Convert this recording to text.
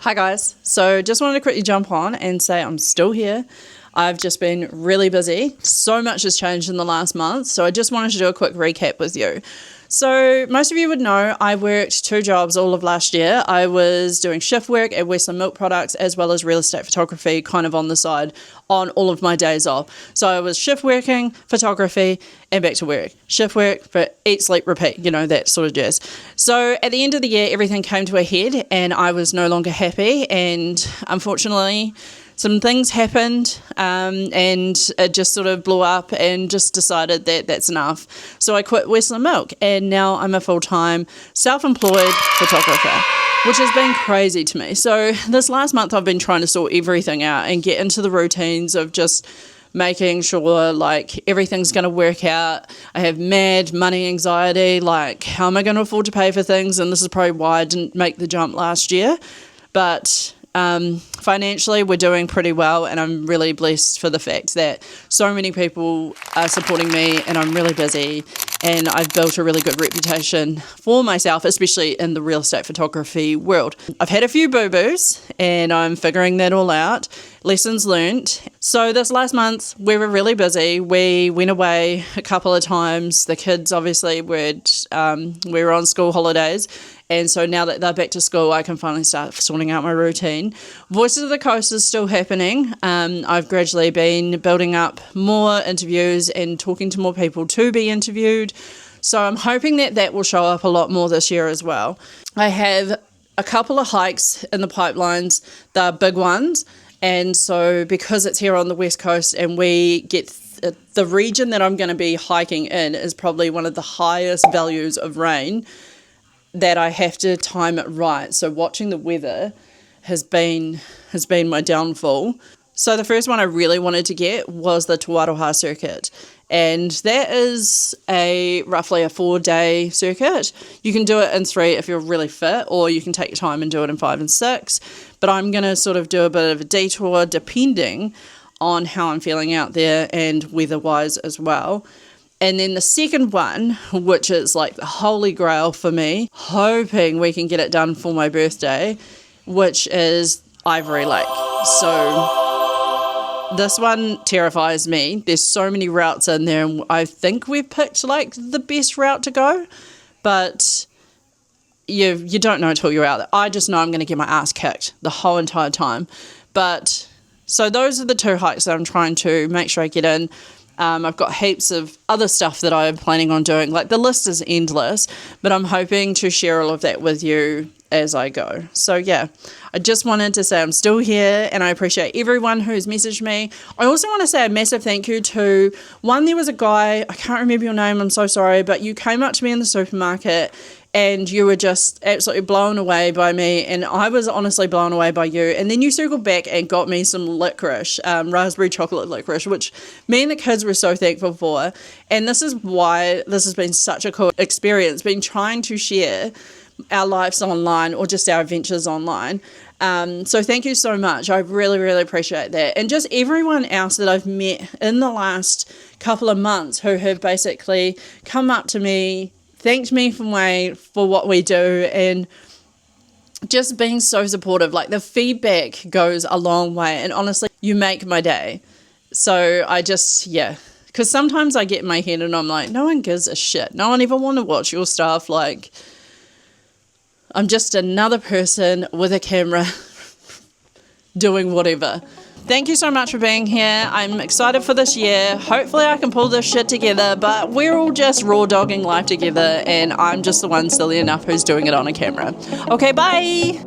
Hi guys, so just wanted to quickly jump on and say I'm still here. I've just been really busy. So much has changed in the last month, so I just wanted to do a quick recap with you. So most of you would know I worked 2 jobs all of last year. I was doing shift work at Westland Milk Products as well as real estate photography kind of on the side on all of my days off. So I was shift working, photography, and back to work. Shift work, but eat, sleep, repeat, that sort of jazz. So at the end of the year, everything came to a head and I was no longer happy, and unfortunately some things happened and it just sort of blew up, and just decided that that's enough. So I quit Westland Milk and now I'm a full-time self-employed photographer, which has been crazy to me. So this last month I've been trying to sort everything out and get into the routines of just making sure like everything's going to work out. I have mad money anxiety, like how am I going to afford to pay for things? And this is probably why I didn't make the jump last year. But financially we're doing pretty well, and I'm really blessed for the fact that so many people are supporting me and I'm really busy, and I've built a really good reputation for myself, especially in the real estate photography world. I've had a few boo-boos and I'm figuring that all out. Lessons learned. So this last month we were really busy. We went away a couple of times. The kids obviously we were on school holidays, and so now that they're back to school, I can finally start sorting out my routine. Voices of the Coast is still happening. I've gradually been building up more interviews and talking to more people to be interviewed. So I'm hoping that that will show up a lot more this year as well. I have a couple of hikes in the pipelines. They're big ones. And so because it's here on the West Coast and we get the region that I'm going to be hiking in is probably one of the highest values of rain, that I have to time it right. So watching the weather has been my downfall. So the first one I really wanted to get was the Te Waroha circuit. And that is roughly a 4-day circuit. You can do it in 3 if you're really fit, or you can take your time and do it in 5 and 6. But I'm going to sort of do a bit of a detour depending on how I'm feeling out there and weather-wise as well. And then the second one, which is like the holy grail for me, hoping we can get it done for my birthday, which is Ivory Lake. So this one terrifies me. There's so many routes in there, and I think we've picked like the best route to go, but you don't know until you're out there. I just know I'm going to get my ass kicked the whole entire time. But so those are the 2 hikes that I'm trying to make sure I get in. I've got heaps of other stuff that I'm planning on doing. Like, the list is endless, but I'm hoping to share all of that with you as I go. So yeah, I just wanted to say I'm still here, and I appreciate everyone who's messaged me. I also want to say a massive thank you to there was a guy, I can't remember your name, I'm so sorry, but you came up to me in the supermarket and you were just absolutely blown away by me, and I was honestly blown away by you. And then you circled back and got me some licorice, raspberry chocolate licorice, which me and the kids were so thankful for. And this is why this has been such a cool experience, been trying to share our lives online or just our adventures online. So thank you so much. I really, really appreciate that. And just everyone else that I've met in the last couple of months who have basically come up to me, thanked me for what we do, and just being so supportive. Like, the feedback goes a long way, and honestly, you make my day. So I just, because sometimes I get in my head and I'm like, no one gives a shit. No one ever want to watch your stuff. Like, I'm just another person with a camera doing whatever. Thank you so much for being here. I'm excited for this year. Hopefully I can pull this shit together, but we're all just raw dogging life together, and I'm just the one silly enough who's doing it on a camera. Okay, bye.